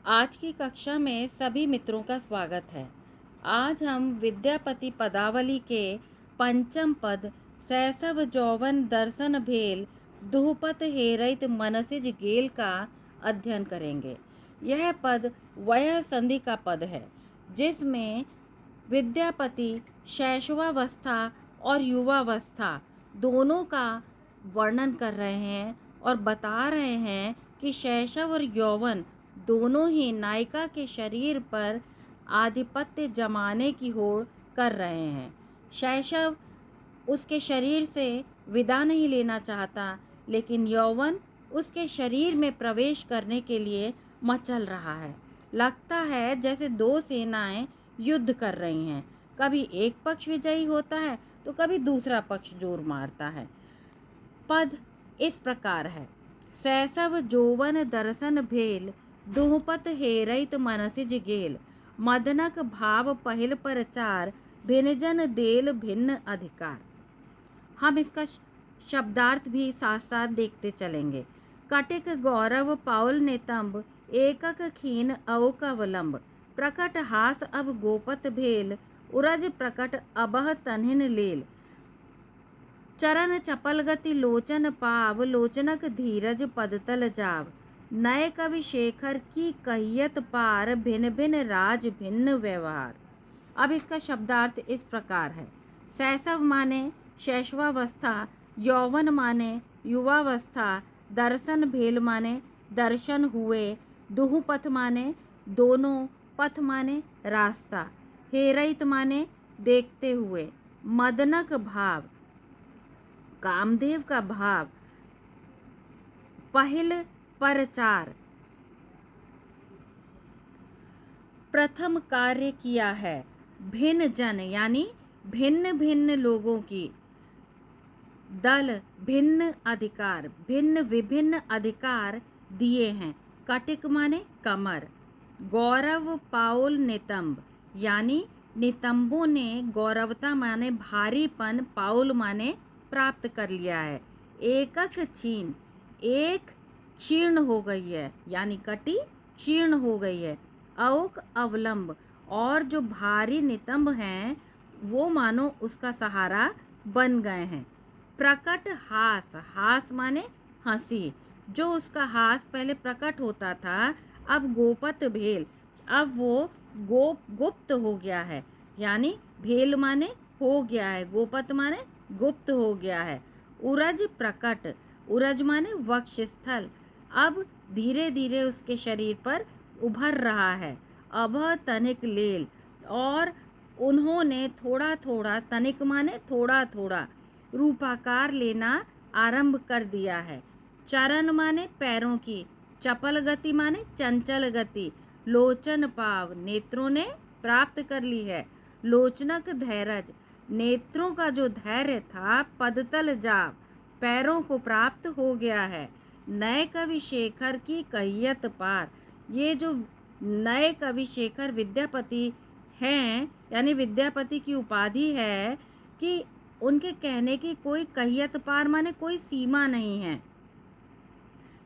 आज की कक्षा में सभी मित्रों का स्वागत है। आज हम विद्यापति पदावली के पंचम पद सैसव जौवन दर्शन भेल दुहपत हेरैत मनसिज गेल का अध्ययन करेंगे। यह पद वयः संधि का पद है जिसमें विद्यापति शैशवावस्था और युवावस्था दोनों का वर्णन कर रहे हैं और बता रहे हैं कि शैशव और यौवन दोनों ही नायिका के शरीर पर आधिपत्य जमाने की होड़ कर रहे हैं। शैशव उसके शरीर से विदा नहीं लेना चाहता, लेकिन यौवन उसके शरीर में प्रवेश करने के लिए मचल रहा है। लगता है जैसे दो सेनाएं युद्ध कर रही हैं। कभी एक पक्ष विजयी होता है तो कभी दूसरा पक्ष जोर मारता है। पद इस प्रकार है। सैसव जोवन दर्शन भेल दुहपत हेरैत मनसिज गेल मदनक भाव पहिल परचार भिन्न देल भिन्न अधिकार। हम इसका शब्दार्थ भी साथ साथ देखते चलेंगे। कटिक गौरव पाउल नितंब एकक खीन अवकवलंब प्रकट हास अब गोपत भेल उरज प्रकट अबह तन्हिन लेल चरण चपल गति लोचन पाव लोचनक धीरज पदतल जाव नए कवि शेखर की कहियत पार भिन्न भिन्न राज भिन्न व्यवहार। अब इसका शब्दार्थ इस प्रकार है। शैशव माने शैशवावस्था, यौवन माने युवावस्था, दर्शन भेल माने दर्शन हुए, दुहपथ माने दोनों, पथ माने रास्ता, हेरैत माने देखते हुए, मदनक भाव कामदेव का भाव, पहिल परचार प्रथम कार्य किया है, भिन्न जन यानी भिन्न भिन्न लोगों की, दल भिन्न अधिकार भिन्न विभिन्न अधिकार दिए हैं। कटिक माने कमर, गौरव पाउल नितंब यानी नितंबों ने गौरवता माने भारीपन, पाउल माने प्राप्त कर लिया है। एकक छीन एक क्षीर्ण हो गई है यानी कटी क्षीर्ण हो गई है। औक अवलंब और जो भारी नितंब हैं वो मानो उसका सहारा बन गए हैं। प्रकट हास, हास माने हंसी, जो उसका हास पहले प्रकट होता था अब गोपत भेल, अब वो गुप्त हो गया है यानी भेल माने हो गया है, गोपत माने गुप्त हो गया है। उरज प्रकट, उरज माने वक्षस्थल, अब धीरे धीरे उसके शरीर पर उभर रहा है। अभह तनिक लेल और उन्होंने थोड़ा थोड़ा, तनिक माने थोड़ा थोड़ा, रूपाकार लेना आरंभ कर दिया है। चरण माने पैरों की, चपल गति माने चंचल गति, लोचन पाव नेत्रों ने प्राप्त कर ली है, लोचनक धैर्य नेत्रों का जो धैर्य था, पदतल जाव पैरों को प्राप्त हो गया है। नए कवि शेखर की कहियत पार, ये जो नए कवि शेखर विद्यापति हैं यानी विद्यापति की उपाधि है कि उनके कहने की कोई कहियत पार माने कोई सीमा नहीं है।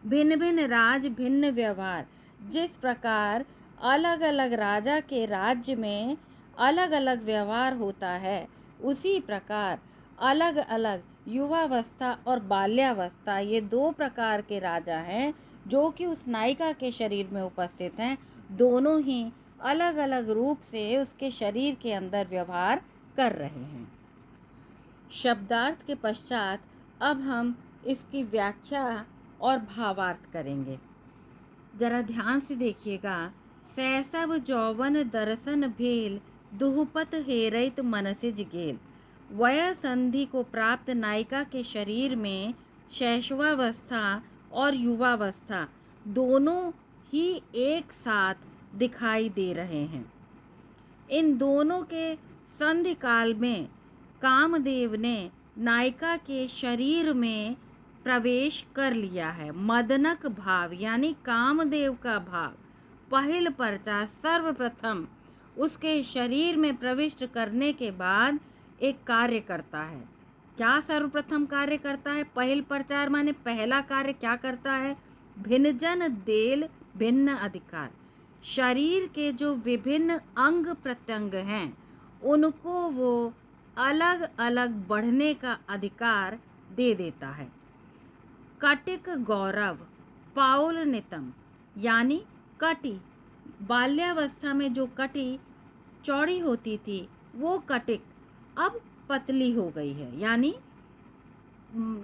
भिन्न भिन्न राज भिन्न व्यवहार, जिस प्रकार अलग अलग राजा के राज्य में अलग अलग व्यवहार होता है, उसी प्रकार अलग अलग युवावस्था और बाल्यावस्था, ये दो प्रकार के राजा हैं जो कि उस नायिका के शरीर में उपस्थित हैं। दोनों ही अलग अलग रूप से उसके शरीर के अंदर व्यवहार कर रहे हैं। शब्दार्थ के पश्चात अब हम इसकी व्याख्या और भावार्थ करेंगे। जरा ध्यान से देखिएगा। सैसव जौवन दर्शन भेल दुहपत हेरैत मनसिज गेल। वयः संधि को प्राप्त नायिका के शरीर में शैशवावस्था और युवावस्था दोनों ही एक साथ दिखाई दे रहे हैं। इन दोनों के संधि काल में कामदेव ने नायिका के शरीर में प्रवेश कर लिया है। मदनक भाव यानी कामदेव का भाव पहिल परचार सर्वप्रथम उसके शरीर में प्रविष्ट करने के बाद एक कार्य करता है। क्या सर्वप्रथम कार्य करता है? पहिल परचार माने पहला कार्य क्या करता है? भिन्न जन देल भिन्न अधिकार, शरीर के जो विभिन्न अंग प्रत्यंग हैं उनको वो अलग अलग बढ़ने का अधिकार दे देता है। कटिक गौरव पाउलनितम यानी कटी, बाल्यावस्था में जो कटी चौड़ी होती थी वो कटिक अब पतली हो गई है। यानी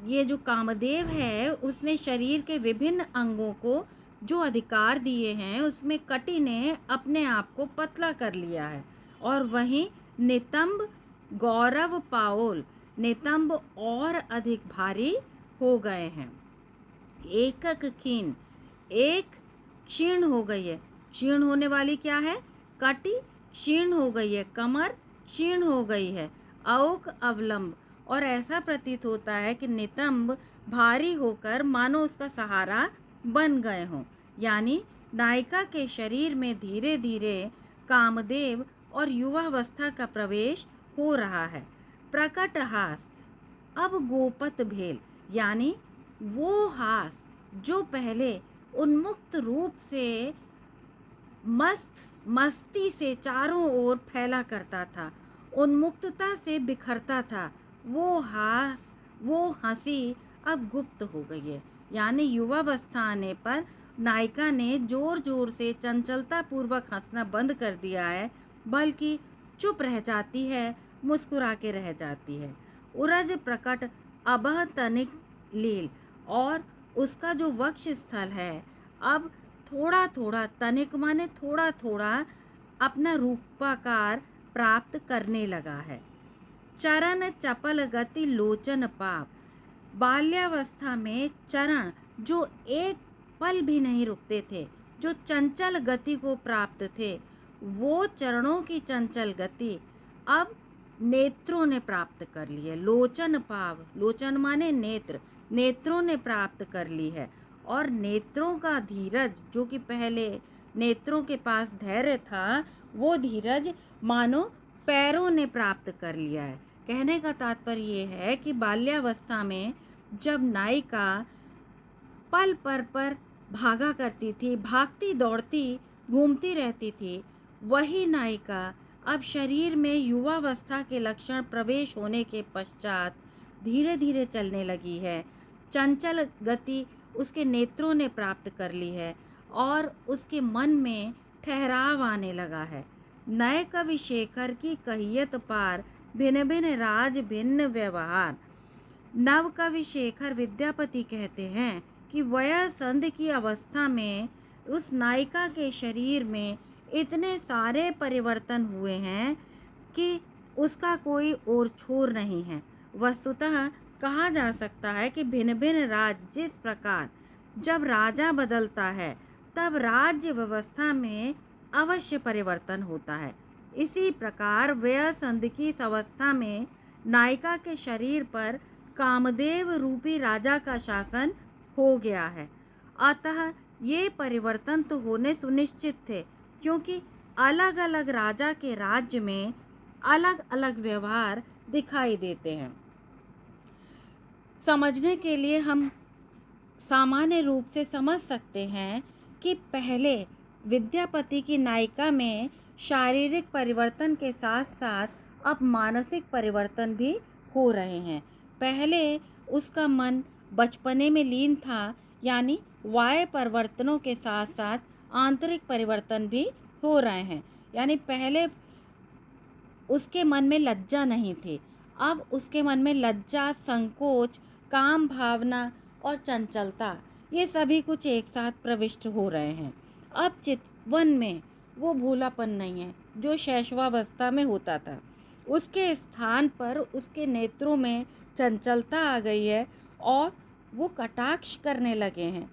ये जो कामदेव है उसने शरीर के विभिन्न अंगों को जो अधिकार दिए हैं उसमें कटी ने अपने आप को पतला कर लिया है। और वहीं नितंब गौरव पाओल, नितंब और अधिक भारी हो गए हैं। एकक खीन, एक क्षीण हो गई है। क्षीण होने वाली क्या है? कटी क्षीण हो गई है, कमर क्षीण हो गई है। औक अवलंब, और ऐसा प्रतीत होता है कि नितंब भारी होकर मानो उसका सहारा बन गए हों। यानी नायिका के शरीर में धीरे धीरे कामदेव और युवावस्था का प्रवेश हो रहा है। प्रकट हास, अब गोपत भेल, यानी वो हास जो पहले उन्मुक्त रूप से मस्ती से चारों ओर फैला करता था, उन्मुक्तता से बिखरता था, वो हास, वो हंसी अब गुप्त हो गई है। यानी युवावस्था आने पर नायिका ने जोर जोर से चंचलता पूर्वक हंसना बंद कर दिया है, बल्कि चुप रह जाती है, मुस्कुरा के रह जाती है। उरज प्रकट अबह तनिक लील, और उसका जो वक्ष स्थल है अब थोड़ा थोड़ा, तनिक माने थोड़ा थोड़ा, अपना रूपाकार प्राप्त करने लगा है। चरण चपल गति लोचन पाप, बाल्यावस्था में चरण जो एक पल भी नहीं रुकते थे, जो चंचल गति को प्राप्त थे, वो चरणों की चंचल गति अब नेत्रों ने प्राप्त कर ली है। लोचन पाव, लोचन माने नेत्र, नेत्रों ने प्राप्त कर ली है। और नेत्रों का धीरज, जो कि पहले नेत्रों के पास धैर्य था, वो धीरज मानो पैरों ने प्राप्त कर लिया है। कहने का तात्पर्य ये है कि बाल्यावस्था में जब नायिका पल पर भागा करती थी, भागती दौड़ती घूमती रहती थी, वही नायिका अब शरीर में युवावस्था के लक्षण प्रवेश होने के पश्चात धीरे धीरे चलने लगी है। चंचल गति उसके नेत्रों ने प्राप्त कर ली है और उसके मन में ठहराव आने लगा है। नए कवि शेखर की कहियत पार, भिन्न भिन्न राज भिन्न व्यवहार। नव कवि शेखर विद्यापति कहते हैं कि वयसंध की अवस्था में उस नायिका के शरीर में इतने सारे परिवर्तन हुए हैं कि उसका कोई और छोर नहीं है। वस्तुतः कहा जा सकता है कि भिन्न भिन्न राज्य, जिस प्रकार जब राजा बदलता है तब राज्य व्यवस्था में अवश्य परिवर्तन होता है, इसी प्रकार वयसंध की अवस्था में नायिका के शरीर पर कामदेव रूपी राजा का शासन हो गया है। अतः ये परिवर्तन तो होने सुनिश्चित थे, क्योंकि अलग अलग राजा के राज्य में अलग अलग व्यवहार दिखाई देते हैं। समझने के लिए हम सामान्य रूप से समझ सकते हैं कि पहले विद्यापति की नायिका में शारीरिक परिवर्तन के साथ साथ अब मानसिक परिवर्तन भी हो रहे हैं। पहले उसका मन बचपने में लीन था, यानी बाह्य परिवर्तनों के साथ साथ आंतरिक परिवर्तन भी हो रहे हैं। यानी पहले उसके मन में लज्जा नहीं थी, अब उसके मन में लज्जा, संकोच, काम भावना और चंचलता, ये सभी कुछ एक साथ प्रविष्ट हो रहे हैं। अब चितवन में वो भूलापन नहीं है जो शैशवावस्था में होता था, उसके स्थान पर उसके नेत्रों में चंचलता आ गई है और वो कटाक्ष करने लगे हैं।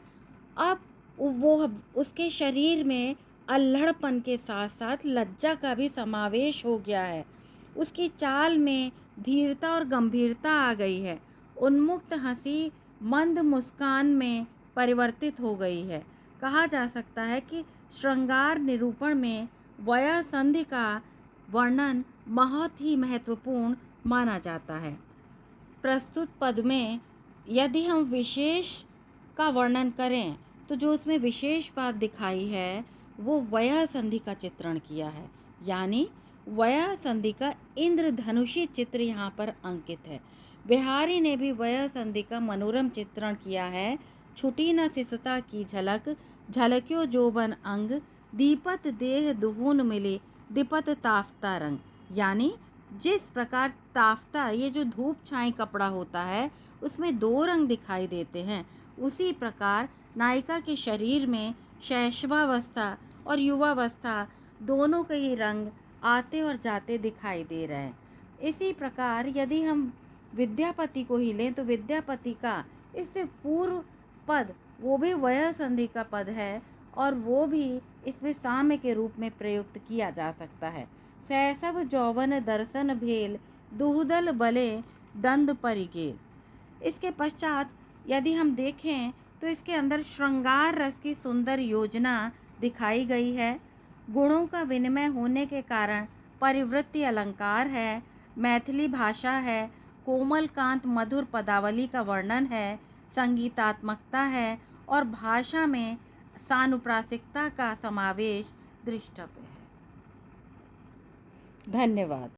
अब वो उसके शरीर में अल्हड़पन के साथ साथ लज्जा का भी समावेश हो गया है। उसकी चाल में धीरता और गंभीरता आ गई है। उन्मुक्त हंसी मंद मुस्कान में परिवर्तित हो गई है। कहा जा सकता है कि श्रृंगार निरूपण में वयसंधि का वर्णन बहुत ही महत्वपूर्ण माना जाता है। प्रस्तुत पद में यदि हम विशेष का वर्णन करें तो जो उसमें विशेष बात दिखाई है वो वया संधि का चित्रण किया है, यानी वया संधि का इंद्रधनुषी चित्र यहाँ पर अंकित है। बिहारी ने भी वया संधि का मनोरम चित्रण किया है। छुटी न शिशुता की झलक, झलक्यो जोबन अंग, दीपत देह दुहून मिले, दीपत ताफ्ता रंग। यानी जिस प्रकार ताफ्ता, ये जो धूप छाई कपड़ा होता है, उसमें 2 रंग दिखाई देते हैं, उसी प्रकार नायिका के शरीर में शैशवावस्था और युवावस्था दोनों के ही रंग आते और जाते दिखाई दे रहे हैं। इसी प्रकार यदि हम विद्यापति को ही लें तो विद्यापति का इससे पूर्व पद, वो भी वया संधि का पद है और वो भी इसमें साम्य के रूप में प्रयुक्त किया जा सकता है। शैशव जौवन दर्शन भेल, दुहदल बले दंद परिगेल। इसके पश्चात यदि हम देखें तो इसके अंदर श्रृंगार रस की सुंदर योजना दिखाई गई है। गुणों का विनिमय होने के कारण परिवृत्ति अलंकार है, मैथिली भाषा है, कोमल कांत मधुर पदावली का वर्णन है, संगीतात्मकता है और भाषा में सानुप्रासिकता का समावेश दृष्टव्य है। धन्यवाद।